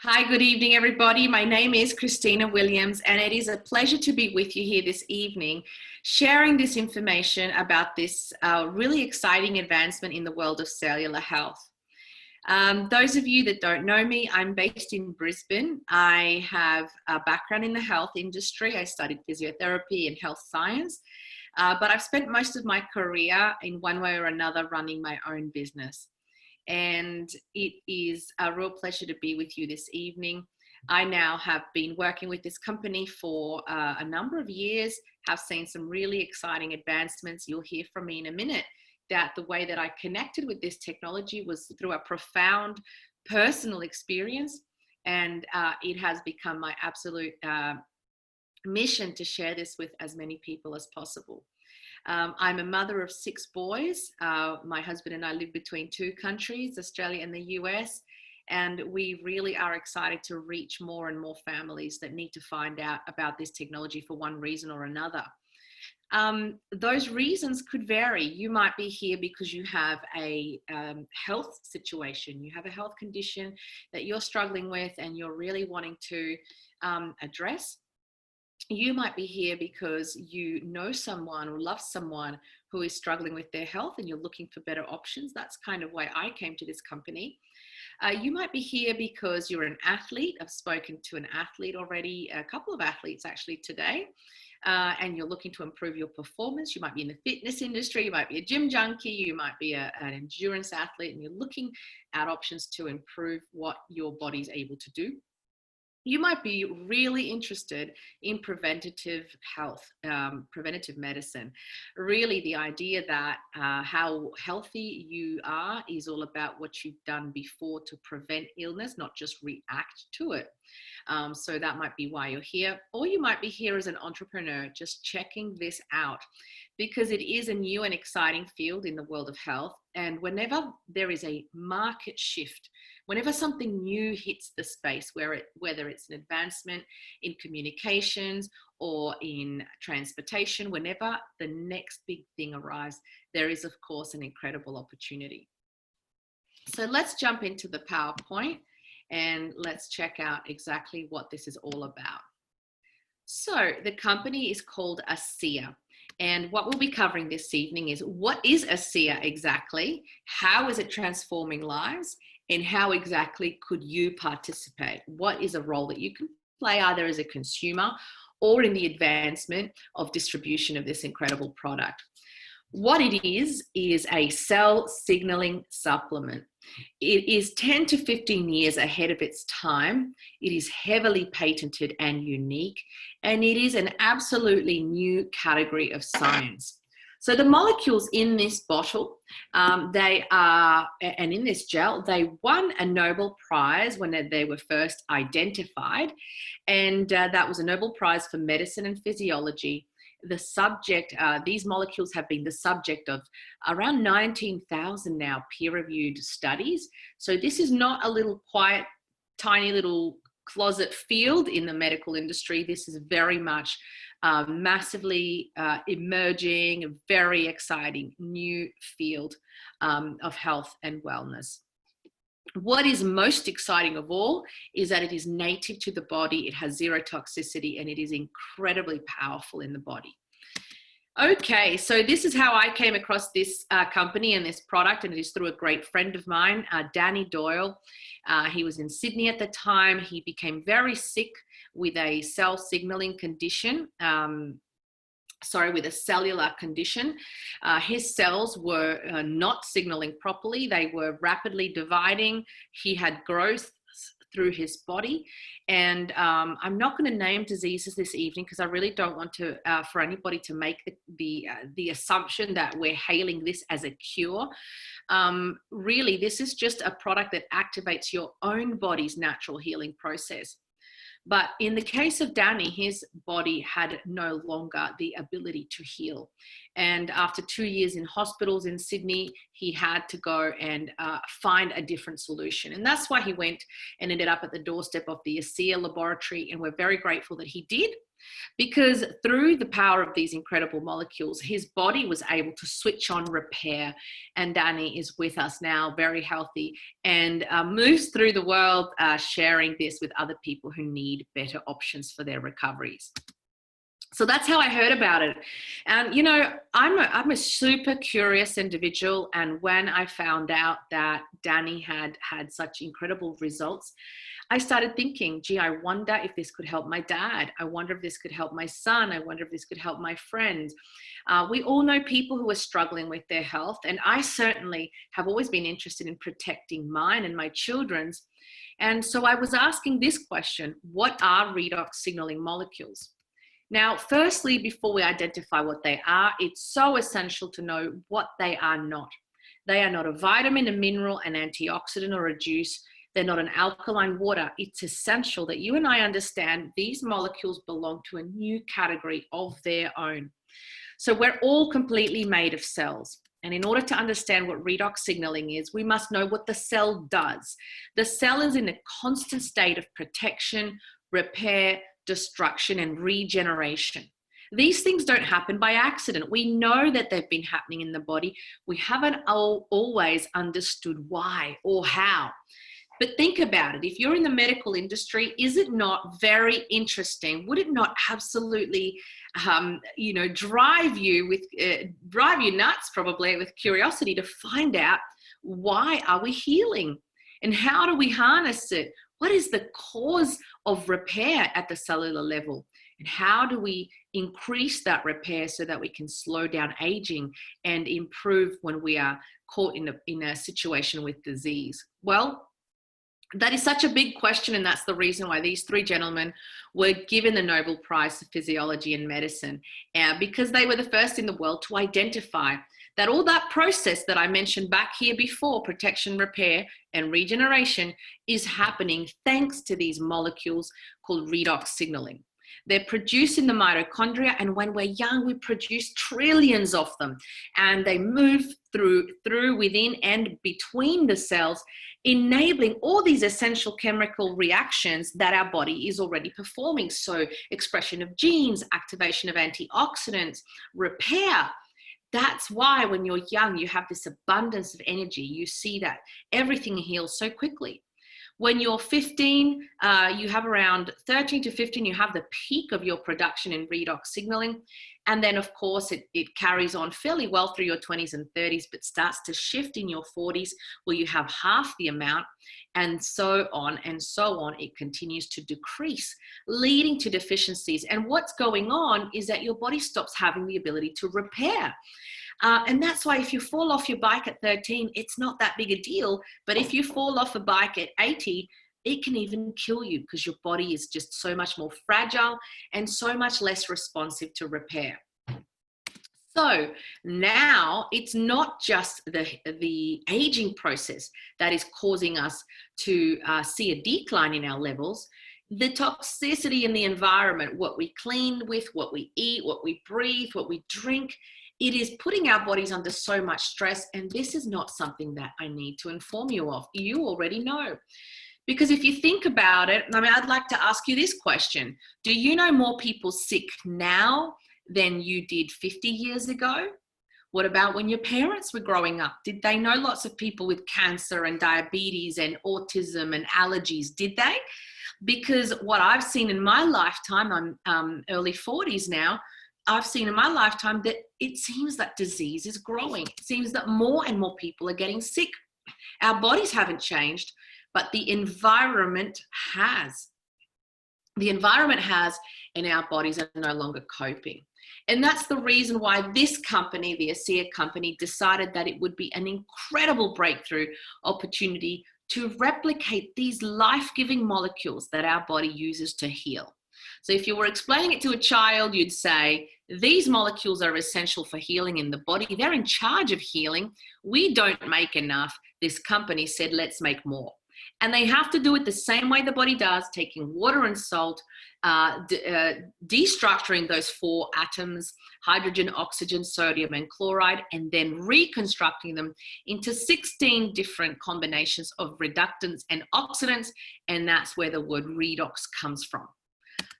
Hi, good evening, everybody. My name is Cristina Williams, and it is a pleasure to be with you here this evening, sharing this information about this really exciting advancement in the world of cellular health. Those of you that don't know me, I'm based in Brisbane. I have a background in the health industry. I studied physiotherapy and health science, but I've spent most of my career in one way or another running my own business. And it is a real pleasure to be with you this evening. I now have been working with this company for a number of years, have seen some really exciting advancements. You'll hear from me in a minute that the way that I connected with this technology was through a profound personal experience, and it has become my absolute mission to share this with as many people as possible. I'm a mother of 6 boys. My husband and I live between 2 countries, Australia and the US, and we really are excited to reach more and more families that need to find out about this technology for one reason or another. Those reasons could vary. You might be here because you have a health situation, you have a health condition that you're struggling with and you're really wanting to address. You might be here because you know someone or love someone who is struggling with their health and you're looking for better options. That's kind of why I came to this company. You might be here because you're an athlete. I've spoken to an athlete already, a couple of athletes actually today, and you're looking to improve your performance. You might be in the fitness industry, you might be a gym junkie, you might be an endurance athlete, and you're looking at options to improve what your body's able to do. You might be really interested in preventative health, preventative medicine. Really, the idea that how healthy you are is all about what you've done before to prevent illness, not just react to it. So that might be why you're here. Or you might be here as an entrepreneur, just checking this out, because it is a new and exciting field in the world of health. And whenever there is a market shift, whenever something new hits the space, whether it's an advancement in communications or in transportation, whenever the next big thing arrives, there is, of course, an incredible opportunity. So let's jump into the PowerPoint and let's check out exactly what this is all about. So the company is called ASEA. And what we'll be covering this evening is, what is ASEA exactly? How is it transforming lives? And how exactly could you participate? What is a role that you can play either as a consumer or in the advancement of distribution of this incredible product? What it is a cell signaling supplement. It is 10 to 15 years ahead of its time. It is heavily patented and unique, and it is an absolutely new category of science. So the molecules in this bottle, and in this gel, they won a Nobel Prize when they were first identified, and that was a Nobel Prize for medicine and physiology. The subject, these molecules have been the subject of around 19,000 now peer-reviewed studies. So this is not a little quiet, tiny little closet field in the medical industry. This is very much massively emerging, very exciting new field of health and wellness. What is most exciting of all is that it is native to the body, it has zero toxicity, and it is incredibly powerful in the body. Okay, so this is how I came across this company and this product, and it is through a great friend of mine, Danny Doyle. He was in Sydney at the time. He became very sick with a cell signaling condition, with a cellular condition. His cells were not signaling properly. They were rapidly dividing. He had growth through his body. And I'm not going to name diseases this evening because I really don't want to, for anybody to make the assumption that we're hailing this as a cure. Really, this is just a product that activates your own body's natural healing process. But in the case of Danny, his body had no longer the ability to heal. And after 2 years in hospitals in Sydney, he had to go and find a different solution. And that's why he went and ended up at the doorstep of the ASEA laboratory. And we're very grateful that he did. because through the power of these incredible molecules, his body was able to switch on repair. And Danny is with us now, very healthy, and moves through the world sharing this with other people who need better options for their recoveries. So that's how I heard about it. And, you know, I'm a super curious individual. And when I found out that Danny had such incredible results, I started thinking, gee, I wonder if this could help my dad. I wonder if this could help my son. I wonder if this could help my friends. We all know people who are struggling with their health. And I certainly have always been interested in protecting mine and my children's. And so I was asking this question: what are redox signaling molecules? Now, firstly, before we identify what they are, it's so essential to know what they are not. They are not a vitamin, a mineral, an antioxidant, or a juice. They're not an alkaline water. It's essential that you and I understand these molecules belong to a new category of their own. So we're all completely made of cells. And in order to understand what redox signaling is, we must know what the cell does. The cell is in a constant state of protection, repair, destruction, and regeneration. These things don't happen by accident. We know that they've been happening in the body. We haven't always understood why or how. But think about it. If you're in the medical industry, is it not very interesting? Would it not absolutely, drive you nuts probably with curiosity to find out why are we healing and how do we harness it? What is the cause of repair at the cellular level? And how do we increase that repair so that we can slow down aging and improve when we are caught in a situation with disease? Well, that is such a big question, and that's the reason why these three gentlemen were given the Nobel Prize for Physiology and Medicine, because they were the first in the world to identify that all that process that I mentioned back here before, protection, repair, and regeneration, is happening thanks to these molecules called redox signaling. They're produced in the mitochondria, and when we're young, we produce trillions of them, and they move through, within, and between the cells, enabling all these essential chemical reactions that our body is already performing. So expression of genes, activation of antioxidants, repair. That's why when you're young, you have this abundance of energy. You see that everything heals so quickly. When you're 15, you have around 13 to 15, you have the peak of your production in redox signaling. And then, of course, it carries on fairly well through your 20s and 30s, but starts to shift in your 40s where you have half the amount, and so on and so on. It continues to decrease, leading to deficiencies. And what's going on is that your body stops having the ability to repair. And that's why if you fall off your bike at 13, it's not that big a deal. But if you fall off a bike at 80, it can even kill you because your body is just so much more fragile and so much less responsive to repair. So now it's not just the aging process that is causing us to see a decline in our levels. The toxicity in the environment, what we clean with, what we eat, what we breathe, what we drink, it is putting our bodies under so much stress. And this is not something that I need to inform you of. You already know. Because if you think about it, I'd like to ask you this question. Do you know more people sick now than you did 50 years ago? What about when your parents were growing up? Did they know lots of people with cancer and diabetes and autism and allergies? Did they? Because what I've seen in my lifetime, I'm early 40s now, I've seen in my lifetime that it seems that disease is growing. It seems that more and more people are getting sick. Our bodies haven't changed, but the environment has. The environment has, and our bodies are no longer coping. And that's the reason why this company, the ASEA company, decided that it would be an incredible breakthrough opportunity to replicate these life-giving molecules that our body uses to heal. So if you were explaining it to a child, you'd say, these molecules are essential for healing in the body. They're in charge of healing. We don't make enough. This company said, let's make more. And they have to do it the same way the body does, taking water and salt, destructuring those 4 atoms, hydrogen, oxygen, sodium, and chloride, and then reconstructing them into 16 different combinations of reductants and oxidants. And that's where the word redox comes from.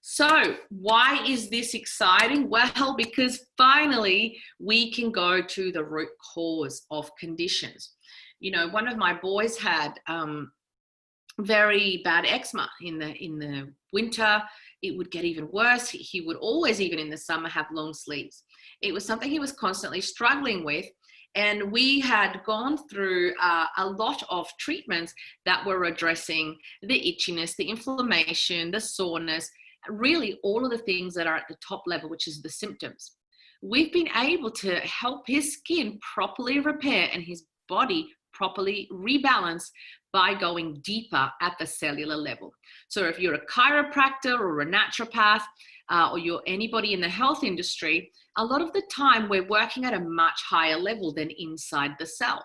So why is this exciting? Well, because finally we can go to the root cause of conditions. You know, one of my boys had very bad eczema in the winter. It would get even worse. He would always, even in the summer, have long sleeves. It was something he was constantly struggling with. And we had gone through a lot of treatments that were addressing the itchiness, the inflammation, the soreness, really all of the things that are at the top level, which is the symptoms. We've been able to help his skin properly repair and his body properly rebalance by going deeper at the cellular level. So if you're a chiropractor or a naturopath, or you're anybody in the health industry, a lot of the time we're working at a much higher level than inside the cell.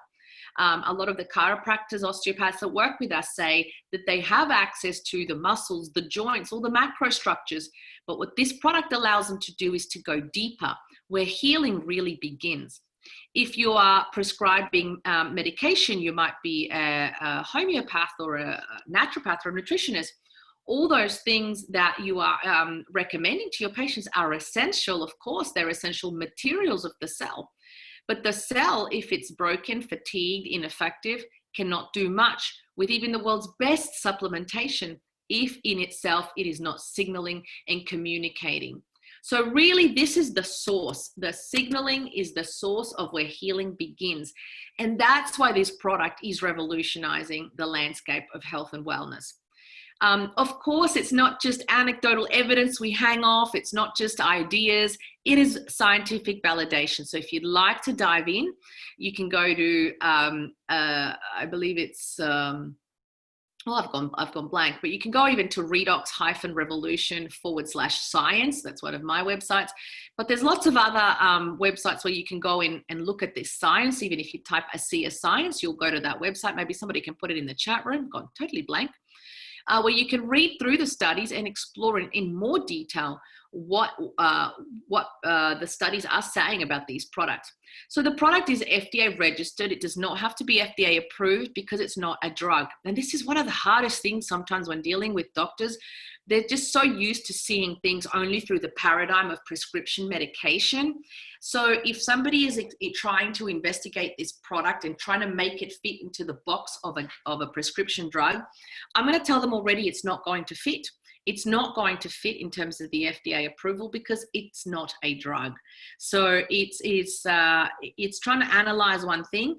A lot of the chiropractors, osteopaths that work with us say that they have access to the muscles, the joints, all the macrostructures. But what this product allows them to do is to go deeper, where healing really begins. If you are prescribing medication, you might be a homeopath or a naturopath or a nutritionist. All those things that you are recommending to your patients are essential. Of course, they're essential materials of the cell. But the cell, if it's broken, fatigued, ineffective, cannot do much with even the world's best supplementation if in itself it is not signaling and communicating. So really, this is the source. The signaling is the source of where healing begins. And that's why this product is revolutionizing the landscape of health and wellness. Of course, it's not just anecdotal evidence we hang off. It's not just ideas. It is scientific validation. So if you'd like to dive in, you can go to, I believe it's, I've gone blank, but you can go even to redox-revolution/science. That's one of my websites. But there's lots of other websites where you can go in and look at this science. Even if you type a science, you'll go to that website. Maybe somebody can put it in the chat room. Gone totally blank. Where you can read through the studies and explore in more detail what the studies are saying about these products. So the product is FDA registered. It does not have to be FDA approved because it's not a drug. And this is one of the hardest things sometimes when dealing with doctors. They're just so used to seeing things only through the paradigm of prescription medication. So if somebody is trying to investigate this product and trying to make it fit into the box of a prescription drug, I'm going to tell them already it's not going to fit. It's not going to fit in terms of the FDA approval because it's not a drug. So it's trying to analyze one thing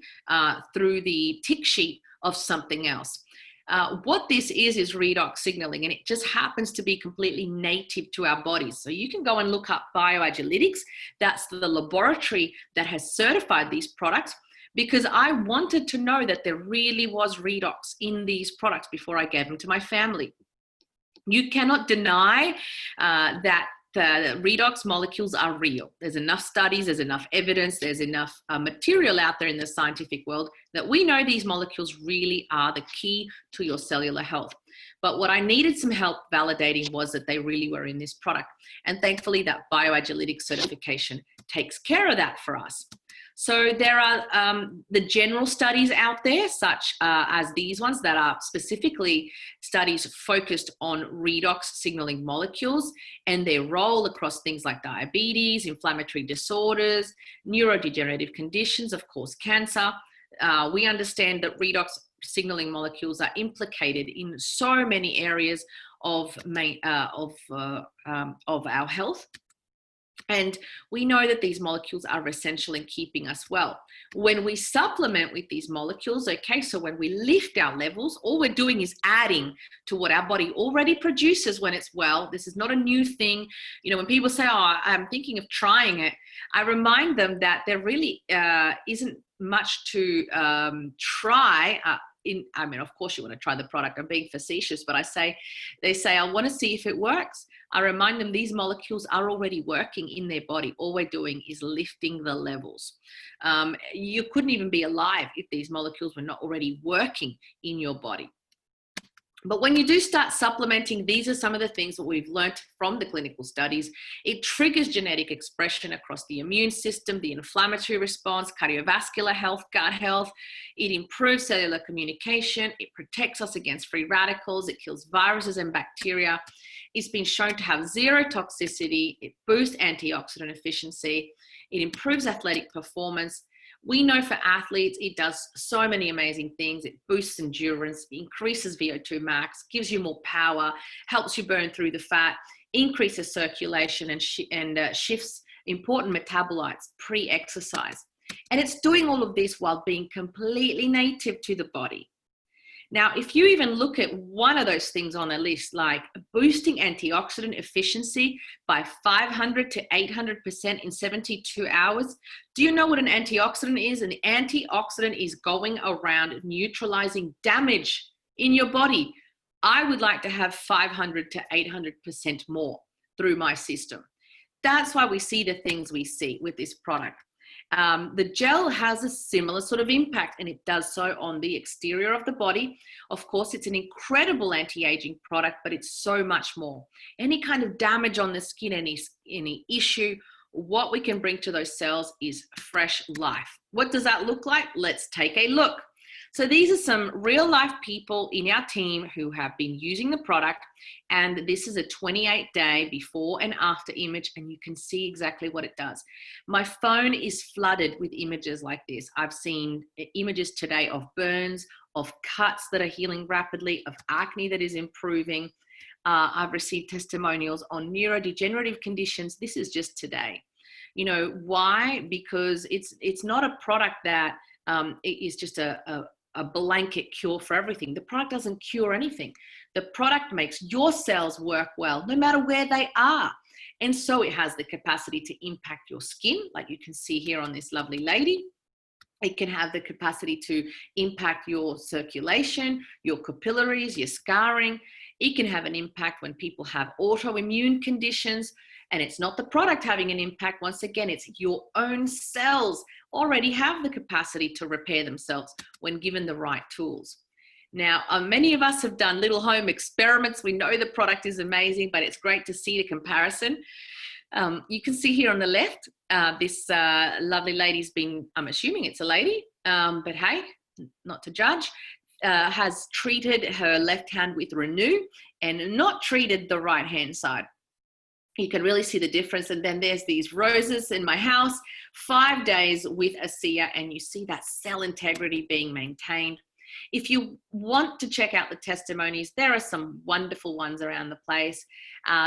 through the tick sheet of something else. What this is redox signaling, and it just happens to be completely native to our bodies. So you can go and look up Bioagilitics. That's the laboratory that has certified these products, because I wanted to know that there really was redox in these products before I gave them to my family. You cannot deny that the redox molecules are real. There's enough studies, there's enough evidence, there's enough material out there in the scientific world that we know these molecules really are the key to your cellular health. But what I needed some help validating was that they really were in this product. And thankfully that Bioagilitics certification takes care of that for us. So there are the general studies out there, such as these ones that are specifically studies focused on redox signaling molecules and their role across things like diabetes, inflammatory disorders, neurodegenerative conditions, of course, cancer. We understand that redox signaling molecules are implicated in so many areas of our health. And we know that these molecules are essential in keeping us well. When we supplement with these molecules, okay, so when we lift our levels, all we're doing is adding to what our body already produces when it's well. This is not a new thing. You know, when people say, oh, I'm thinking of trying it, I remind them that there really isn't much to try. I mean, of course you want to try the product. I'm being facetious, but they say, I want to see if it works. I remind them these molecules are already working in their body. All we're doing is lifting the levels. You couldn't even be alive if these molecules were not already working in your body. But when you do start supplementing, these are some of the things that we've learned from the clinical studies. It triggers genetic expression across the immune system, the inflammatory response, cardiovascular health, gut health. It improves cellular communication. It protects us against free radicals. It kills viruses and bacteria. It's been shown to have zero toxicity. It boosts antioxidant efficiency. It improves athletic performance. We know for athletes, it does so many amazing things. It boosts endurance, increases VO2 max, gives you more power, helps you burn through the fat, increases circulation, and shifts important metabolites pre-exercise. And it's doing all of this while being completely native to the body. Now, if you even look at one of those things on a list, like boosting antioxidant efficiency by 500 to 800% in 72 hours, do you know what an antioxidant is? An antioxidant is going around neutralizing damage in your body. I would like to have 500 to 800% more through my system. That's why we see the things we see with this product. The gel has a similar sort of impact, and it does so on the exterior of the body. Of course, it's an incredible anti-aging product, but it's so much more. Any kind of damage on the skin, any issue, what we can bring to those cells is fresh life. What does that look like? Let's take a look. So these are some real life people in our team who have been using the product, and this is a 28-day before and after image, and you can see exactly what it does. My phone is flooded with images like this. I've seen images today of burns, of cuts that are healing rapidly, of acne that is improving. I've received testimonials on neurodegenerative conditions. This is just today. You know, why? Because it's not a product that is just a blanket cure for everything. The product doesn't cure anything. The product makes your cells work well, no matter where they are. And so it has the capacity to impact your skin, like you can see here on this lovely lady. It can have the capacity to impact your circulation, your capillaries, your scarring. It can have an impact when people have autoimmune conditions. And it's not the product having an impact. Once again, it's your own cells already have the capacity to repair themselves when given the right tools. Now, many of us have done little home experiments. We know the product is amazing, but it's great to see the comparison. You can see here on the left, this lovely lady's been, I'm assuming it's a lady, but hey, not to judge, has treated her left hand with Renew and not treated the right hand side. You can really see the difference. And then there's these roses in my house, 5 days with ASEA, and you see that cell integrity being maintained. If you want to check out the testimonies, there are some wonderful ones around the place.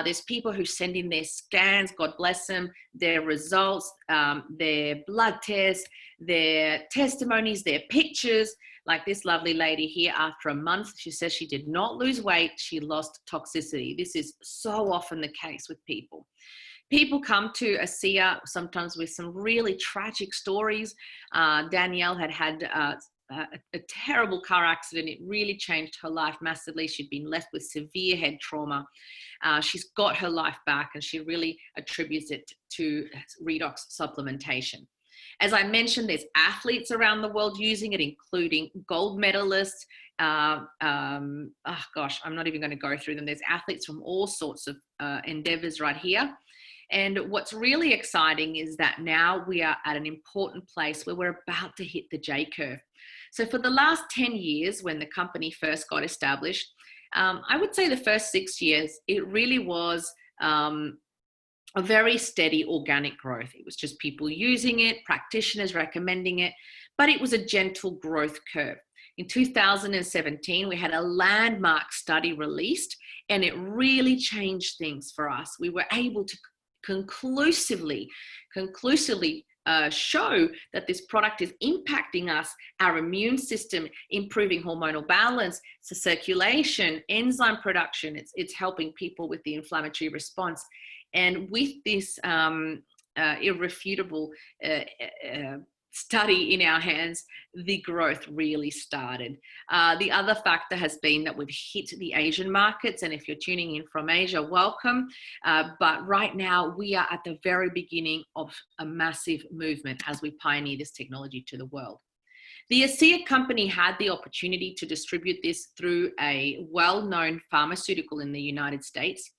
There's people who send in their scans, God bless them, their results, their blood tests, their testimonies, their pictures. Like this lovely lady here, after a month, she says she did not lose weight, she lost toxicity. This is so often the case with people. People come to ASEA sometimes with some really tragic stories. Danielle had a terrible car accident. It really changed her life massively. She'd been left with severe head trauma. She's got her life back, and she really attributes it to Redox supplementation. As I mentioned, there's athletes around the world using it, including gold medalists. Oh gosh, I'm not even going to go through them. There's athletes from all sorts of endeavors right here. And what's really exciting is that now we are at an important place where we're about to hit the J curve. So for the last 10 years, when the company first got established, I would say the first 6 years, it really was a very steady organic growth. It was just people using it, practitioners recommending it, but it was a gentle growth curve. In 2017, we had a landmark study released, and it really changed things for us. We were able to conclusively show that this product is impacting us, our immune system, improving hormonal balance, so circulation, enzyme production. It's helping people with the inflammatory response. And with this irrefutable study in our hands, the growth really started. The other factor has been that we've hit the Asian markets, and if you're tuning in from Asia, welcome. But right now we are at the very beginning of a massive movement as we pioneer this technology to the world. The ASEA company had the opportunity to distribute this through a well-known pharmaceutical in the United States.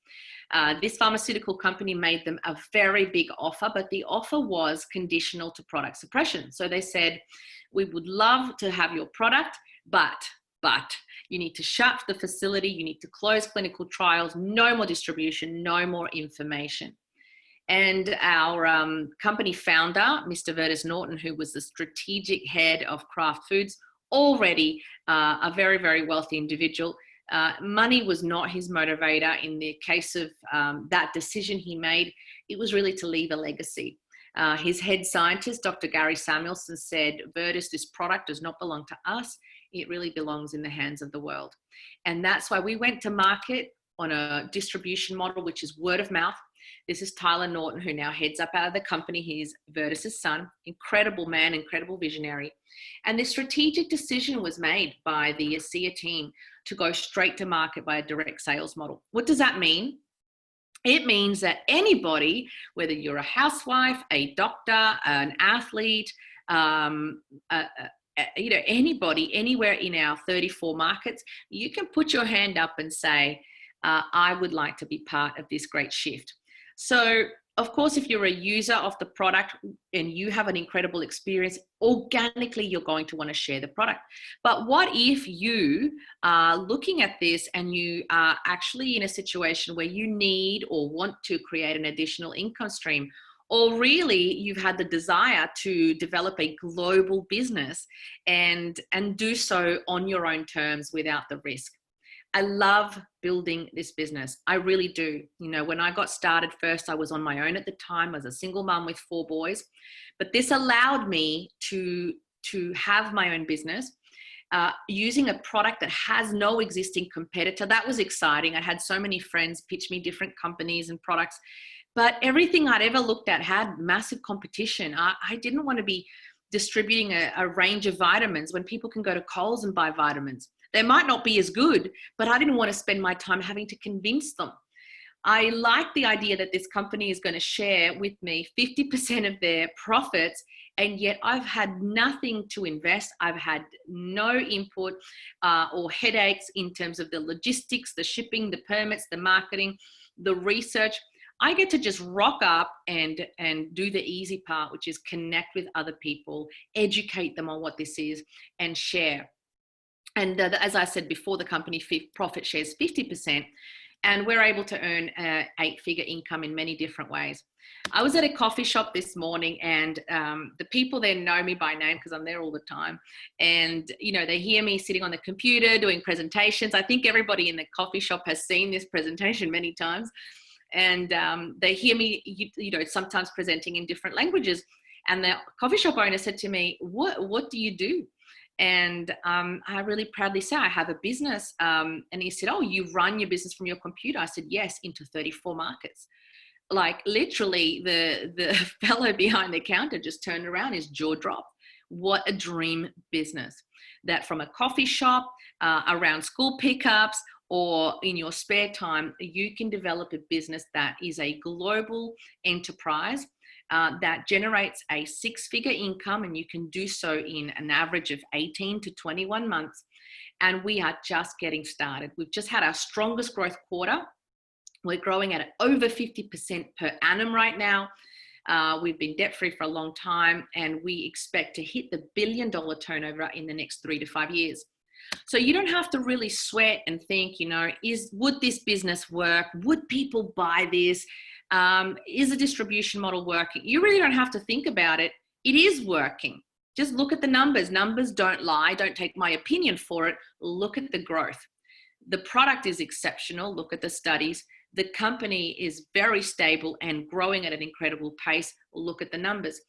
This pharmaceutical company made them a very big offer, but the offer was conditional to product suppression. So they said, we would love to have your product, but you need to shut the facility, you need to close clinical trials, no more distribution, no more information. And our company founder, Mr. Vertus Norton, who was the strategic head of Kraft Foods, already a very, very wealthy individual. Money was not his motivator in the case of that decision he made. It was really to leave a legacy. His head scientist, Dr. Gary Samuelson, said, Vertus, this product does not belong to us. It really belongs in the hands of the world. And that's why we went to market on a distribution model, which is word of mouth. This is Tyler Norton, who now heads up out of the company. He's Vertus's son, incredible man, incredible visionary. And this strategic decision was made by the ASEA team to go straight to market by a direct sales model. What does that mean? It means that anybody, whether you're a housewife, a doctor, an athlete, anybody, anywhere in our 34 markets, you can put your hand up and say, I would like to be part of this great shift. So, of course, if you're a user of the product and you have an incredible experience, organically, you're going to want to share the product. But what if you are looking at this and you are actually in a situation where you need or want to create an additional income stream? Or really, you've had the desire to develop a global business and do so on your own terms without the risk. I love building this business. I really do. You know, when I got started first, I was on my own at the time as a single mom with 4 boys. But this allowed me to have my own business using a product that has no existing competitor. That was exciting. I had so many friends pitch me different companies and products. But everything I'd ever looked at had massive competition. I didn't want to be distributing a range of vitamins when people can go to Coles and buy vitamins. They might not be as good, but I didn't want to spend my time having to convince them. I like the idea that this company is going to share with me 50% of their profits, and yet I've had nothing to invest. I've had no input or headaches in terms of the logistics, the shipping, the permits, the marketing, the research. I get to just rock up and do the easy part, which is connect with other people, educate them on what this is, and share. And as I said before, the company profit shares 50%, and we're able to earn 8-figure income in many different ways. I was at a coffee shop this morning, and the people there know me by name because I'm there all the time. And, you know, they hear me sitting on the computer doing presentations. I think everybody in the coffee shop has seen this presentation many times. And they hear me, you know, sometimes presenting in different languages. And the coffee shop owner said to me, what do you do? And I really proudly say I have a business. And he said, oh, you run your business from your computer? I said, yes, into 34 markets. Like literally the fellow behind the counter just turned around, his jaw dropped. What a dream business. That from a coffee shop, around school pickups, or in your spare time, you can develop a business that is a global enterprise that generates a 6-figure income, and you can do so in an average of 18 to 21 months. And we are just getting started. We've just had our strongest growth quarter. We're growing at over 50% per annum right now. We've been debt-free for a long time, and we expect to hit the $1 billion turnover in the next 3 to 5 years. So you don't have to really sweat and think, you know, would this business work? Would people buy this? Is the distribution model working? You really don't have to think about it. It is working. Just look at the numbers. Numbers don't lie. Don't take my opinion for it. Look at the growth. The product is exceptional. Look at the studies. The company is very stable and growing at an incredible pace. Look at the numbers.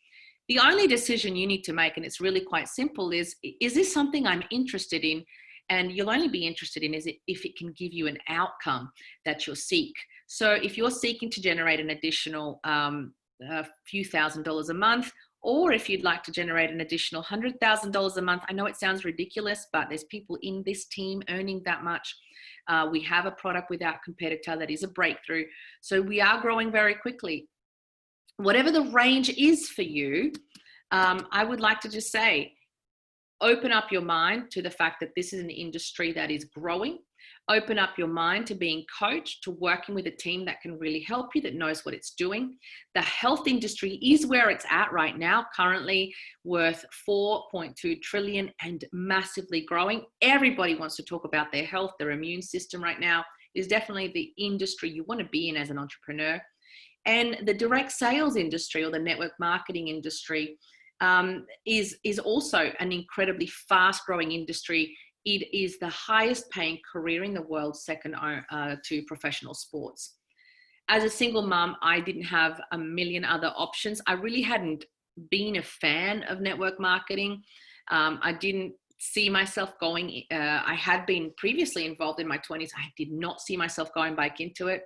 The only decision you need to make, and it's really quite simple, is this something I'm interested in? And you'll only be interested in if it can give you an outcome that you'll seek. So if you're seeking to generate an additional a few $1,000s a month, or if you'd like to generate an additional $100,000 a month, I know it sounds ridiculous, but there's people in this team earning that much. We have a product without competitor that is a breakthrough. So we are growing very quickly. Whatever the range is for you, I would like to just say, open up your mind to the fact that this is an industry that is growing. Open up your mind to being coached, to working with a team that can really help you, that knows what it's doing. The health industry is where it's at right now, currently worth 4.2 trillion and massively growing. Everybody wants to talk about their health, their immune system right now. Is definitely the industry you want to be in as an entrepreneur. And the direct sales industry, or the network marketing industry, is also an incredibly fast growing industry. It is the highest paying career in the world, second to professional sports. As a single mom, I didn't have a million other options. I really hadn't been a fan of network marketing. I didn't see myself going. I had been previously involved in my 20s. I did not see myself going back into it.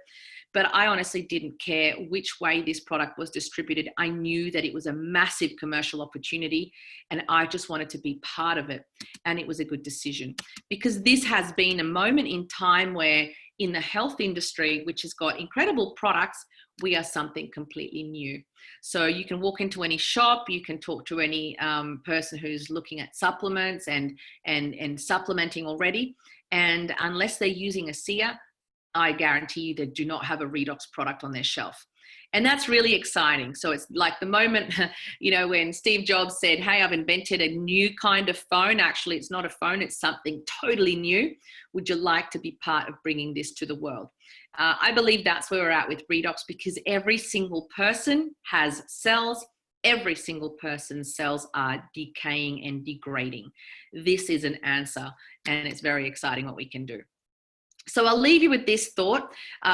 But I honestly didn't care which way this product was distributed. I knew that it was a massive commercial opportunity and I just wanted to be part of it. And it was a good decision, because this has been a moment in time where in the health industry, which has got incredible products, we are something completely new. So you can walk into any shop, you can talk to any person who's looking at supplements and supplementing already. And unless they're using a SEA, I guarantee you they do not have a Redox product on their shelf. And that's really exciting. So it's like the moment, when Steve Jobs said, hey, I've invented a new kind of phone. Actually, it's not a phone, it's something totally new. Would you like to be part of bringing this to the world? I believe that's where we're at with Redox, because every single person has cells. Every single person's cells are decaying and degrading. This is an answer, and it's very exciting what we can do. So I'll leave you with this thought.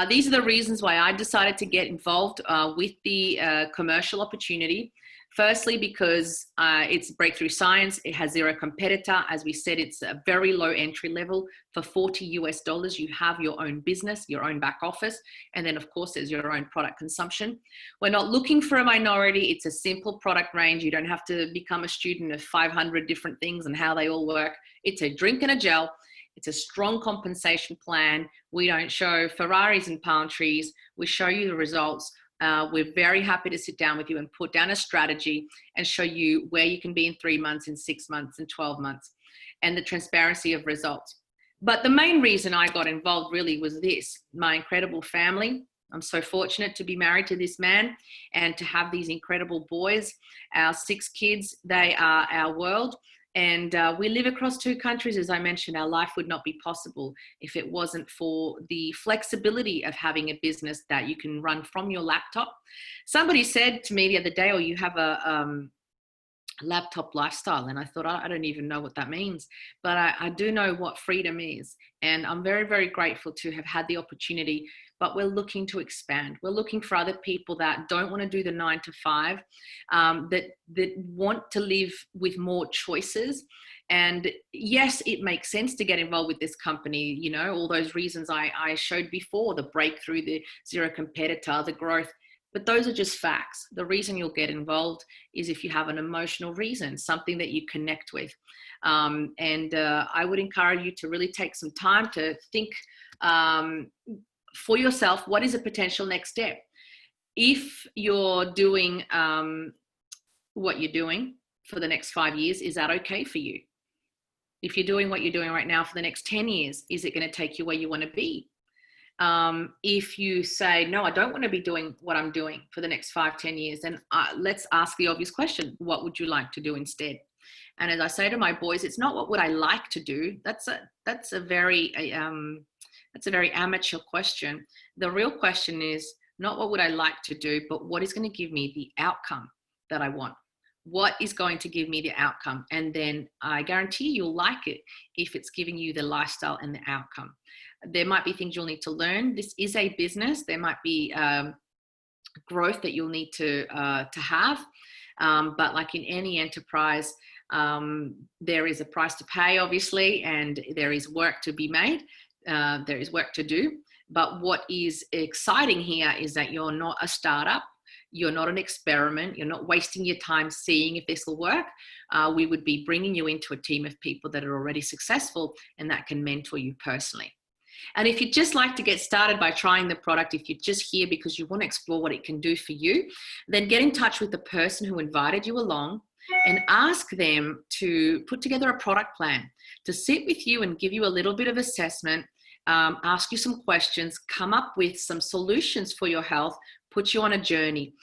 These are the reasons why I decided to get involved with the commercial opportunity. Firstly, because it's breakthrough science. It has zero competitor. As we said, it's a very low entry level. For $40 you have your own business, your own back office. And then of course there's your own product consumption. We're not looking for a minority. It's a simple product range. You don't have to become a student of 500 different things and how they all work. It's a drink and a gel. It's a strong compensation plan. We don't show Ferraris and palm trees. We show you the results. We're very happy to sit down with you and put down a strategy and show you where you can be in 3 months, in 6 months, in 12 months, and the transparency of results. But the main reason I got involved really was this: my incredible family. I'm so fortunate to be married to this man and to have these incredible boys. Our 6 kids, they are our world. And we live across 2 countries. As I mentioned, our life would not be possible if it wasn't for the flexibility of having a business that you can run from your laptop. Somebody said to me the other day, oh, you have a laptop lifestyle. And I thought, I don't even know what that means, but I do know what freedom is. And I'm very, very grateful to have had the opportunity, but we're looking to expand. We're looking for other people that don't want to do the 9 to 5, that want to live with more choices. And yes, it makes sense to get involved with this company. All those reasons I showed before, the breakthrough, the zero competitor, the growth. But those are just facts. The reason you'll get involved is if you have an emotional reason, something that you connect with. I would encourage you to really take some time to think for yourself, what is a potential next step? If you're doing what you're doing for the next 5 years, is that okay for you? If you're doing what you're doing right now for the next 10 years, is it going to take you where you want to be? If you say, no, I don't want to be doing what I'm doing for the next 5-10 years, then let's ask the obvious question: what would you like to do instead? And as I say to my boys, it's not what would I like to do. That's a very amateur question. The real question is not what would I like to do, but what is going to give me the outcome that I want? What is going to give me the outcome? And then I guarantee you'll like it if it's giving you the lifestyle and the outcome. There might be things you'll need to learn. This is a business. There might be growth that you'll need to have. But like in any enterprise, there is a price to pay, obviously, and there is work to be made. There is work to do. But what is exciting here is that you're not a startup. You're not an experiment. You're not wasting your time seeing if this will work. We would be bringing you into a team of people that are already successful and that can mentor you personally. And if you'd just like to get started by trying the product, if you're just here because you want to explore what it can do for you, then get in touch with the person who invited you along. and ask them to put together a product plan, to sit with you and give you a little bit of assessment, ask you some questions, come up with some solutions for your health, put you on a journey.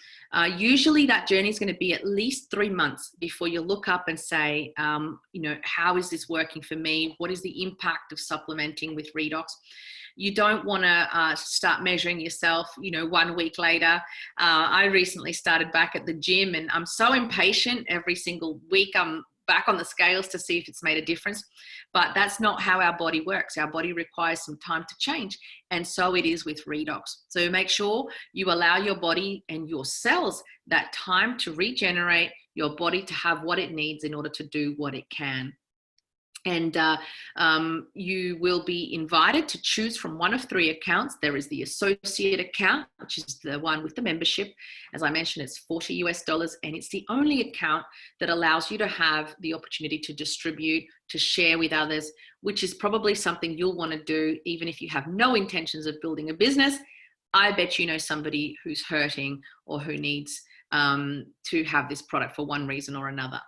Usually that journey is going to be at least 3 months before you look up and say, how is this working for me? What is the impact of supplementing with Redox? You don't want to start measuring yourself, 1 week later. I recently started back at the gym, and I'm so impatient. Every single week I'm back on the scales to see if it's made a difference. But that's not how our body works. Our body requires some time to change. And so it is with Redox. So make sure you allow your body and your cells that time to regenerate, your body to have what it needs in order to do what it can. And you will be invited to choose from one of 3 accounts. There is the associate account, which is the one with the membership. As I mentioned, it's $40 US, and it's the only account that allows you to have the opportunity to distribute, to share with others, which is probably something you'll want to do even if you have no intentions of building a business. I bet you know somebody who's hurting or who needs to have this product for one reason or another.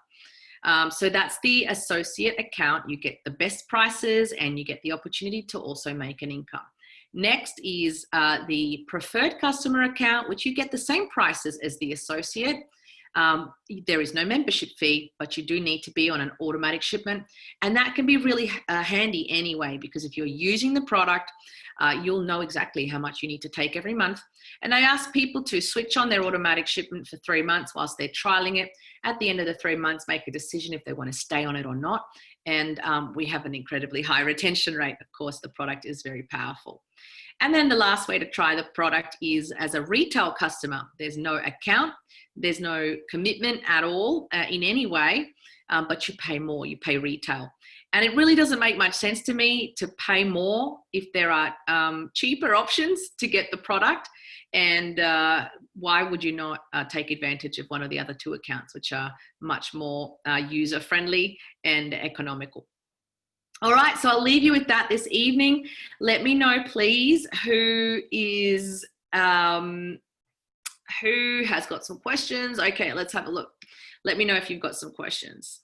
So that's the associate account. You get the best prices and you get the opportunity to also make an income. Next is the preferred customer account, which you get the same prices as the associate. There is no membership fee, but you do need to be on an automatic shipment. And that can be really handy anyway, because if you're using the product, you'll know exactly how much you need to take every month. And I ask people to switch on their automatic shipment for 3 months whilst they're trialing it. At the end of the 3 months, make a decision if they want to stay on it or not. And we have an incredibly high retention rate. Of course, the product is very powerful. And then the last way to try the product is as a retail customer. There's no account, there's no commitment at all in any way, but you pay more, you pay retail. And it really doesn't make much sense to me to pay more if there are cheaper options to get the product. And why would you not take advantage of one of the other 2 accounts, which are much more user-friendly and economical? All right, so I'll leave you with that this evening. Let me know, please, who has got some questions. Okay, let's have a look. Let me know if you've got some questions.